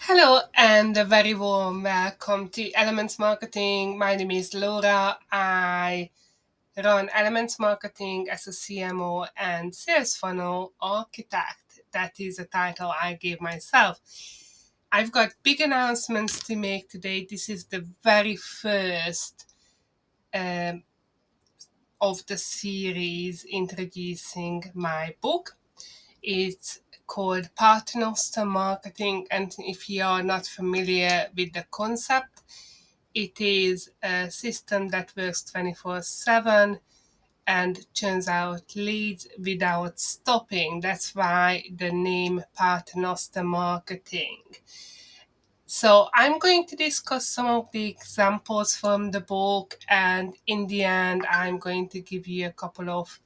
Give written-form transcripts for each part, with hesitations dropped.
Hello and a very warm welcome to Elements Marketing. My name is Laura. I run Elements Marketing as a CMO and sales funnel architect. That is a title I gave myself. I've got big announcements to make today. This is the very first um, of the series introducing my book. It's called Paternoster Marketing, and if you are not familiar with the concept, it is a system that works 24/7 and churns out leads without stopping. That's why the name Paternoster Marketing. So I'm going to discuss some of the examples from the book, and in the end, I'm going to give you a couple of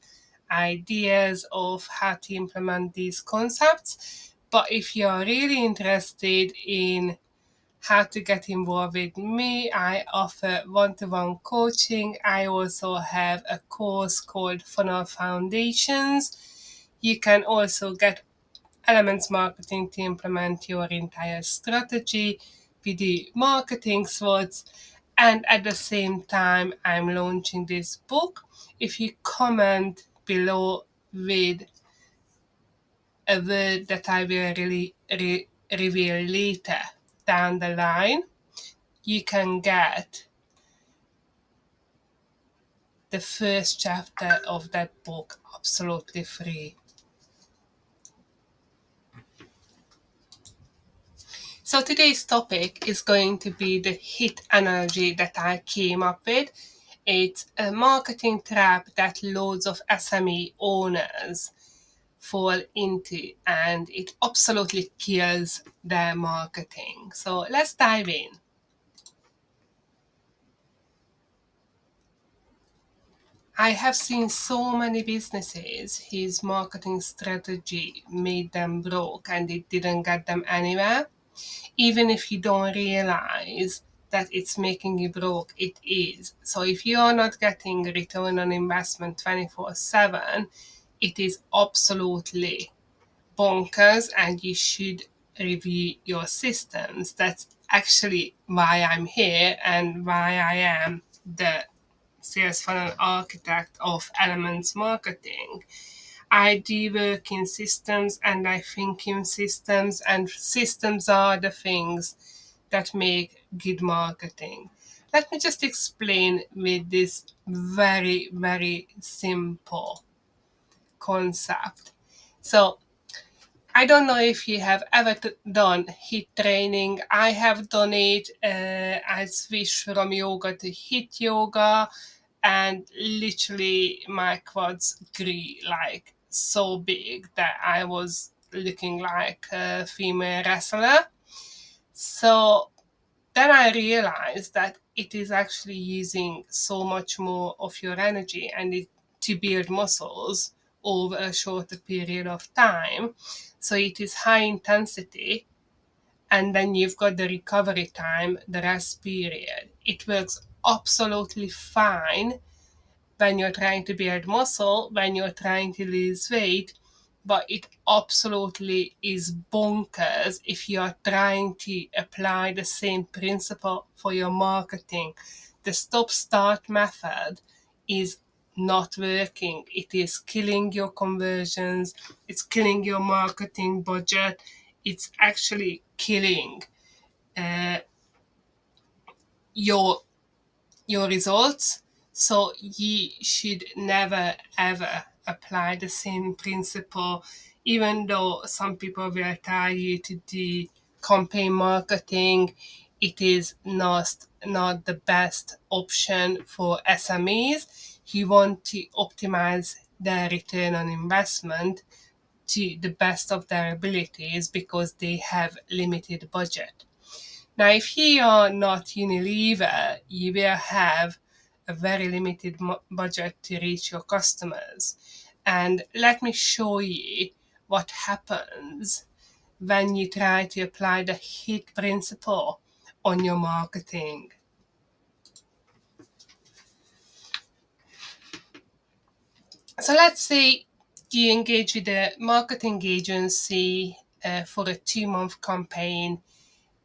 ideas of how to implement these concepts. But if you're really interested in how to get involved with me, I offer one-to-one coaching. I also have a course called Funnel Foundations. You can also get Elements Marketing to implement your entire strategy. We do marketing SWOTs, and at the same time, I'm launching this book. If you comment below with a word that I will reveal later down the line, you can get the first chapter of that book absolutely free. So today's topic is going to be the HIIT analogy that I came up with. It's a marketing trap that loads of SME owners fall into, and it absolutely kills their marketing. So let's dive in. I have seen so many businesses whose marketing strategy made them broke and it didn't get them anywhere. Even if you don't realize that it's making you broke, it is. So if you are not getting return on investment 24/7, it is absolutely bonkers and you should review your systems. That's actually why I'm here and why I am the sales funnel architect of Elements Marketing. I do work in systems and I think in systems, and systems are the things that make good marketing. Let me just explain with this very, very simple concept. So, I don't know if you have ever done HIIT training. I have done it. I switched from yoga to HIIT yoga, and literally my quads grew like so big that I was looking like a female wrestler. So then I realized that it is actually using so much more of your energy and to build muscles over a shorter period of time. So it is high intensity, and then you've got the recovery time, the rest period. It works absolutely fine when you're trying to build muscle, when you're trying to lose weight, but it absolutely is bonkers if you're trying to apply the same principle for your marketing. The stop start method is not working. It is killing your conversions, it's killing your marketing budget, it's actually killing uh, your your results. So you should never ever apply the same principle, even though some people will tell you to do campaign marketing. It is not the best option for SMEs who want to optimize their return on investment to the best of their abilities because they have limited budget. Now, if you are not Unilever, you will have a very limited budget to reach your customers. And let me show you what happens when you try to apply the HIIT principle on your marketing. So let's say you engage with a marketing agency for a 2-month campaign.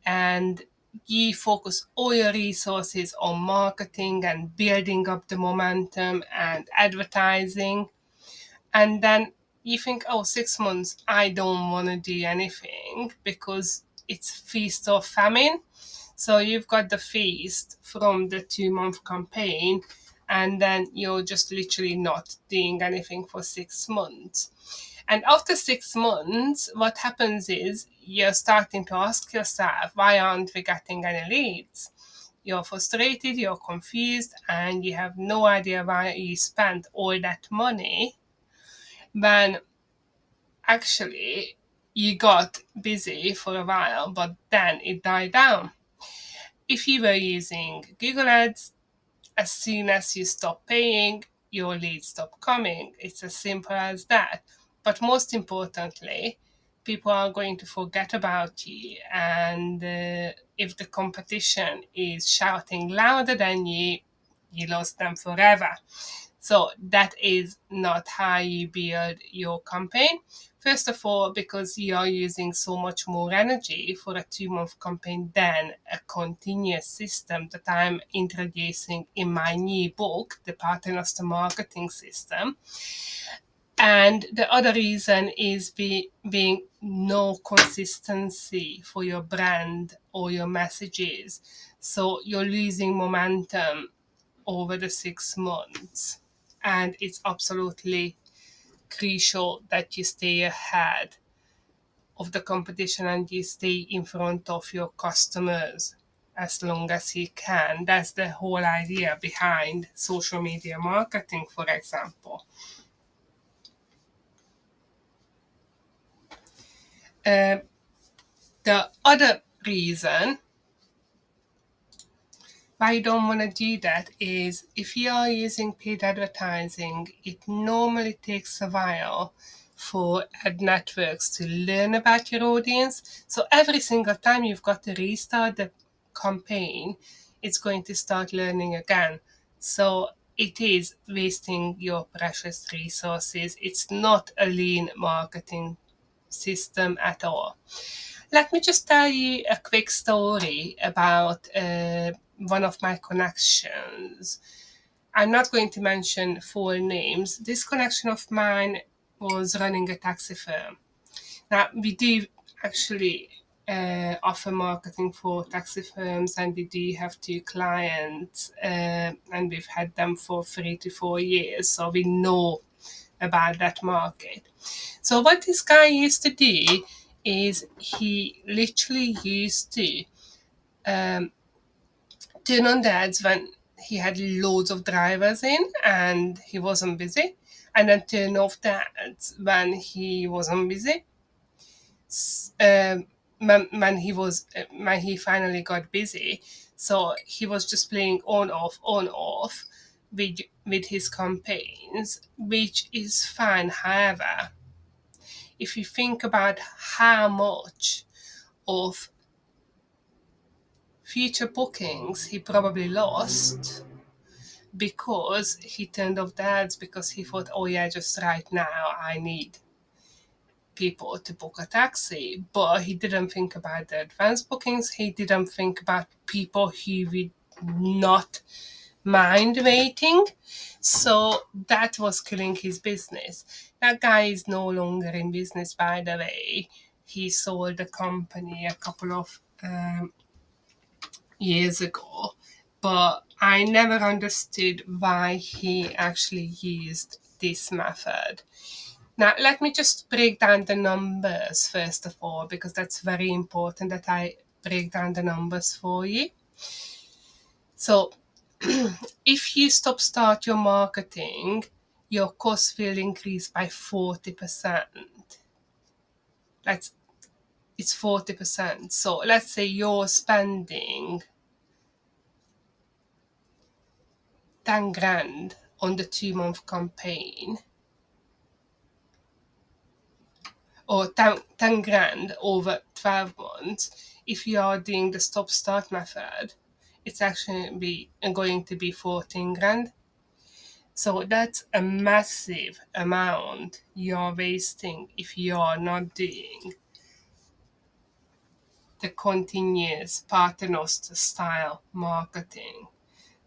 and you focus all your resources on marketing and building up the momentum and advertising, and then you think, oh, 6 months, I don't want to do anything because it's feast or famine. So you've got the feast from the 2 month campaign, and then you're just literally not doing anything for 6 months. And after 6 months, what happens is you're starting to ask yourself, why aren't we getting any leads? You're frustrated, you're confused, and you have no idea why you spent all that money when actually you got busy for a while, but then it died down. If you were using Google Ads, as soon as you stop paying, your leads stop coming. It's as simple as that. But most importantly, people are going to forget about you. And if the competition is shouting louder than you lost them forever. So that is not how you build your campaign. First of all, because you are using so much more energy for a 2 month campaign than a continuous system that I'm introducing in my new book, the Paternoster Marketing System. And the other reason is being no consistency for your brand or your messages. So you're losing momentum over the 6 months. And it's absolutely crucial that you stay ahead of the competition and you stay in front of your customers as long as you can. That's the whole idea behind social media marketing, for example. Uh, the other reason why you don't want to do that is if you are using paid advertising, it normally takes a while for ad networks to learn about your audience. So every single time you've got to restart the campaign, it's going to start learning again. So it is wasting your precious resources. It's not a lean marketing system at all. Let me just tell you a quick story about one of my connections. I'm not going to mention full names. This connection of mine was running a taxi firm. Now, we do actually offer marketing for taxi firms, and we do have two clients, and we've had them for 3 to 4 years, so we know about that market. So what this guy used to do is he literally used to um, turn on the ads when he had loads of drivers in and he wasn't busy, and then turn off the ads when he wasn't busy. When he finally got busy, so he was just playing on off with his campaigns, which is fine. However, if you think about how much of future bookings he probably lost because he turned off the ads because he thought, oh yeah, just right now I need people to book a taxi. But he didn't think about the advanced bookings. He didn't think about people who would not mind waiting. So that was killing his business. That guy is no longer in business, by the way. He sold the company a couple of years ago, but I never understood why he actually used this method. Now, let me just break down the numbers first of all, because that's very important that I break down the numbers for you. So, if you start your marketing, your cost will increase by 40%. That's It's 40%. So let's say you're spending 10 grand on the 2 month campaign, or 10 grand over 12 months. If you are doing the stop start method, it's actually going to be 14 grand. So that's a massive amount you're wasting if you're not doing the continuous Paternoster style marketing.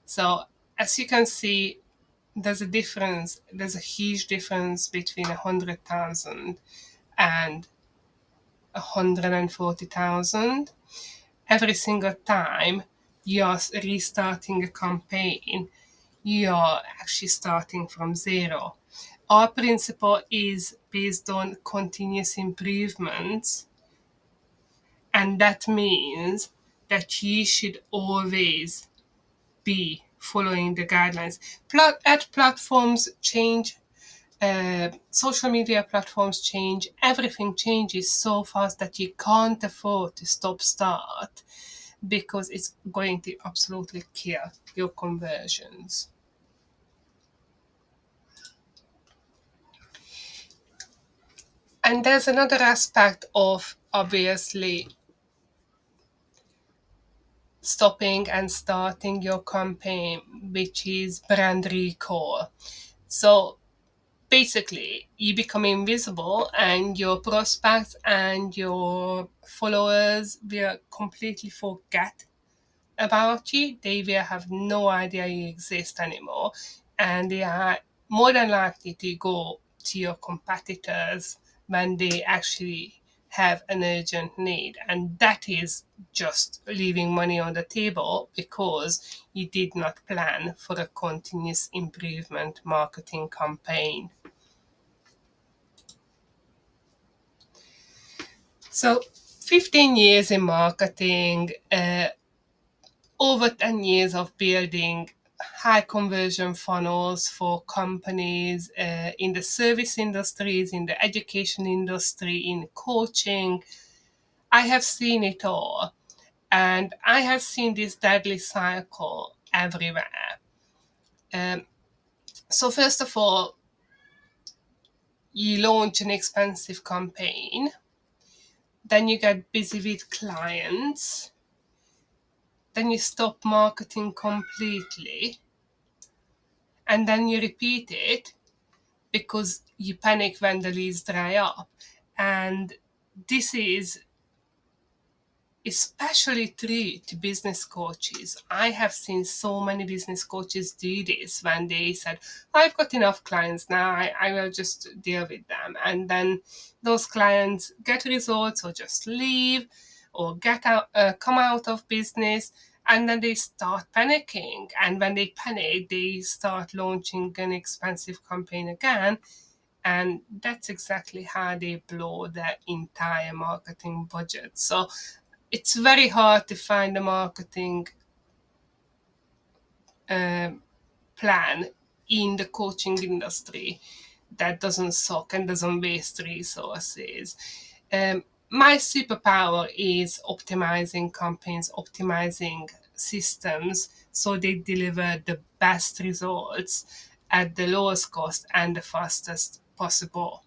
So as you can see, there's a huge difference between 100,000 and 140,000. Every single time you're restarting a campaign, you're actually starting from zero. Our principle is based on continuous improvements, and that means that you should always be following the guidelines. Ad platforms change, social media platforms change, everything changes so fast that you can't afford to stop start, because it's going to absolutely kill your conversions. And there's another aspect of obviously stopping and starting your campaign, which is brand recall. So basically, you become invisible, and your prospects and your followers will completely forget about you. They will have no idea you exist anymore, and they are more than likely to go to your competitors when they actually have an urgent need. And that is just leaving money on the table because you did not plan for a continuous improvement marketing campaign. So 15 years in marketing, over 10 years of building high conversion funnels for companies in the service industries, in the education industry, in coaching. I have seen it all. And I have seen this deadly cycle everywhere. Um, so, first of all, you launch an expensive campaign, then you get busy with clients, then you stop marketing completely, and then you repeat it because you panic when the leads dry up. And this is especially true to business coaches. I have seen so many business coaches do this when they said, I've got enough clients now, I will just deal with them. And then those clients get results or just leave or come out of business. And then they start panicking. And when they panic, they start launching an expensive campaign again. And that's exactly how they blow their entire marketing budget. So it's very hard to find a marketing um, plan in the coaching industry that doesn't suck and doesn't waste resources. My superpower is optimizing campaigns, optimizing systems so they deliver the best results at the lowest cost and the fastest possible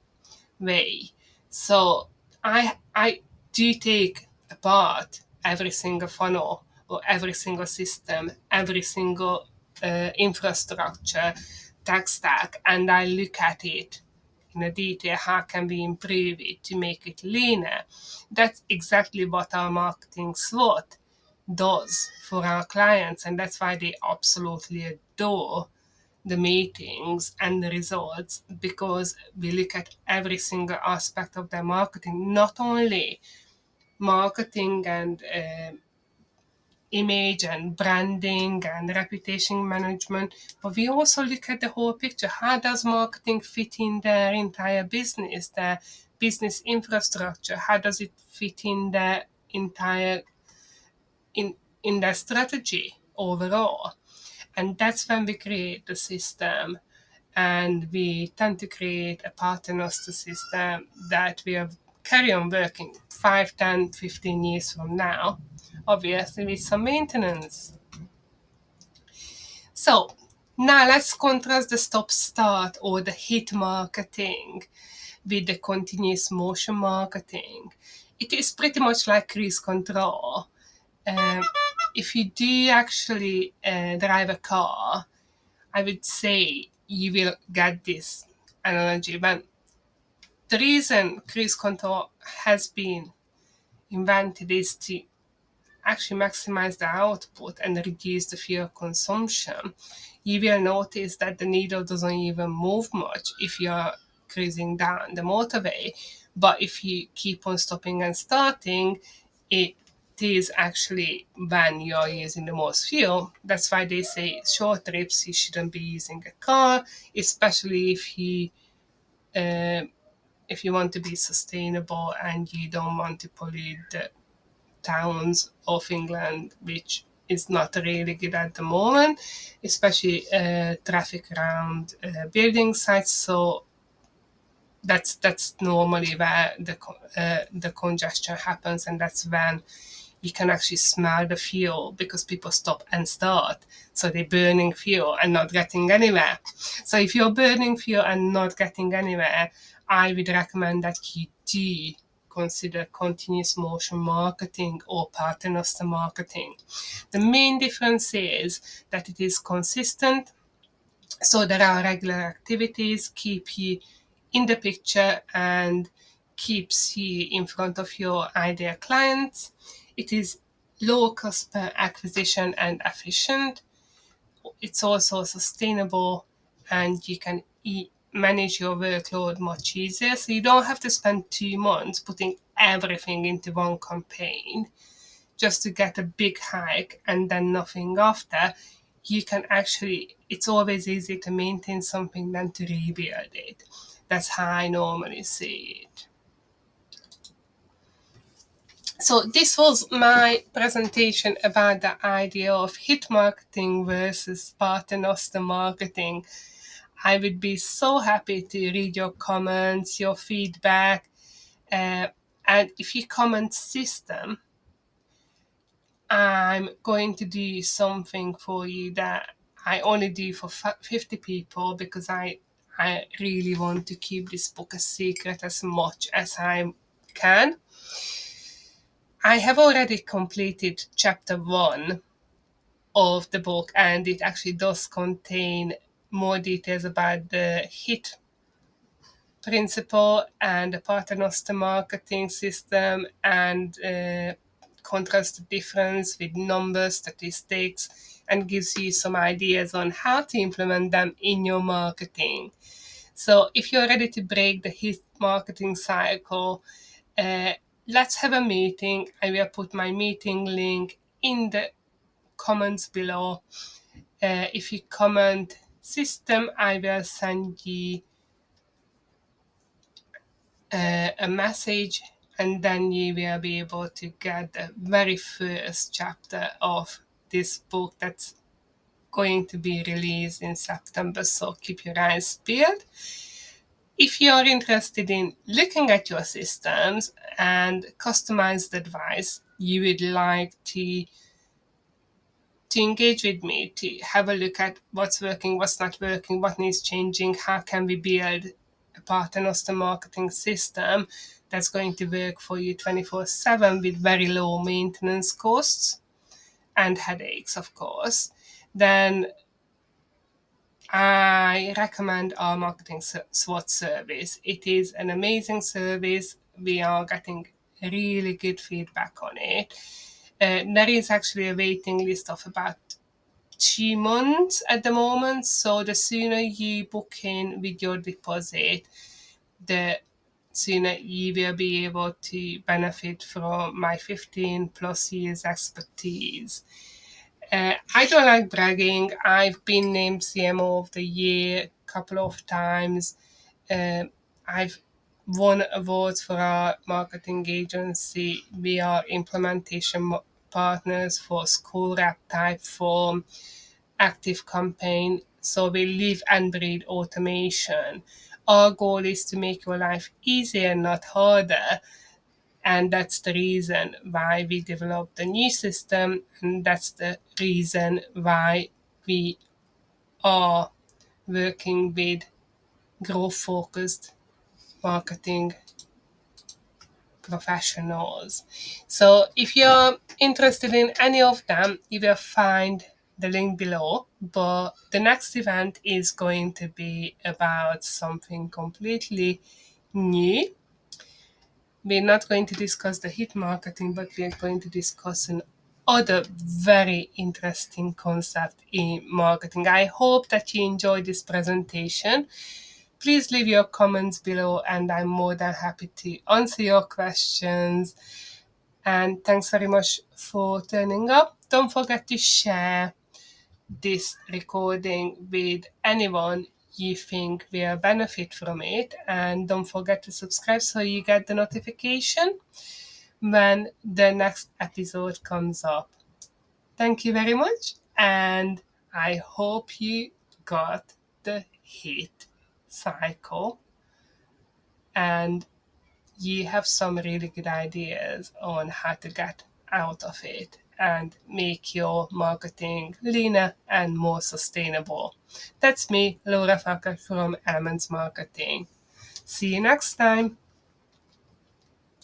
way. So I do take apart every single funnel or every single system, every single infrastructure, tech stack, and I look at it in a detail. How can we improve it to make it leaner? That's exactly what our marketing SWOT does for our clients, and that's why they absolutely adore the meetings and the results, because we look at every single aspect of their marketing, not only marketing and image and branding and reputation management, but we also look at the whole picture. How does marketing fit in their entire business, their business infrastructure? How does it fit in their entire in their strategy overall? And that's when we create the system, and we tend to create a Paternoster system that will carry on working 5, 10, 15 years from now, obviously with some maintenance. So now let's contrast the stop start or the HIIT marketing with the continuous motion marketing. It is pretty much like cruise control. Um, if you do actually drive a car, I would say you will get this analogy. But the reason cruise control has been invented is to actually maximize the output and reduce the fuel consumption. You will notice that the needle doesn't even move much if you're cruising down the motorway. But if you keep on stopping and starting, it is actually when you're using the most fuel. That's why they say short trips you shouldn't be using a car, especially uh, if you want to be sustainable and you don't want to pollute the towns of England, which is not really good at the moment, especially traffic around building sites. So that's normally where the congestion happens, and that's when you can actually smell the fuel because people stop and start. So they're burning fuel and not getting anywhere. So if you're burning fuel and not getting anywhere, I would recommend that you do consider continuous motion marketing or Paternoster marketing. The main difference is that it is consistent, so there are regular activities, keep you in the picture and keeps you in front of your ideal clients. It is low cost per acquisition and efficient. It's also sustainable, and you can manage your workload much easier. So you don't have to spend 2 months putting everything into one campaign just to get a big hike and then nothing after. You can actually, it's always easier to maintain something than to rebuild it. That's how I normally see it. So this was my presentation about the idea of HIIT marketing versus Paternoster marketing. I would be so happy to read your comments, your feedback, and if you comment system, I'm going to do something for you that I only do for 50 people because I really want to keep this book a secret as much as I can. I have already completed chapter 1 of the book, and it actually does contain more details about the HIIT principle and the Paternoster Marketing System, and contrasts the difference with numbers, statistics, and gives you some ideas on how to implement them in your marketing. So if you're ready to break the HIIT marketing cycle, uh, let's have a meeting. I will put my meeting link in the comments below. If you comment system, I will send you a message, and then you will be able to get the very first chapter of this book that's going to be released in September. So keep your eyes peeled. If you're interested in looking at your systems and customized advice, you would like to engage with me, to have a look at what's working, what's not working, what needs changing, how can we build a Paternoster marketing system that's going to work for you 24/7 with very low maintenance costs and headaches, of course, then I recommend our Marketing SWOT service. It is an amazing service. We are getting really good feedback on it. There is actually a waiting list of about 2 months at the moment. So the sooner you book in with your deposit, the sooner you will be able to benefit from my 15 plus years expertise. I don't like bragging. I've been named CMO of the year a couple of times. Uh, I've won awards for our marketing agency. We are implementation partners for school rep type form active campaign. So we live and breathe automation. Our goal is to make your life easier, not harder. And that's the reason why we developed a new system. And that's the reason why we are working with growth focused marketing professionals. So if you're interested in any of them, you will find the link below. But the next event is going to be about something completely new. we're not going to discuss the HIIT marketing, but we are going to discuss an other very interesting concept in marketing. I hope that you enjoyed this presentation. Please leave your comments below and I'm more than happy to answer your questions. And thanks very much for turning up. Don't forget to share this recording with anyone you think will benefit from it. And don't forget to subscribe so you get the notification when the next episode comes up. Thank you very much, and I hope you got the HIIT cycle and you have some really good ideas on how to get out of it and make your marketing leaner and more sustainable. That's me, Laura Facker from Elements Marketing. See you next time.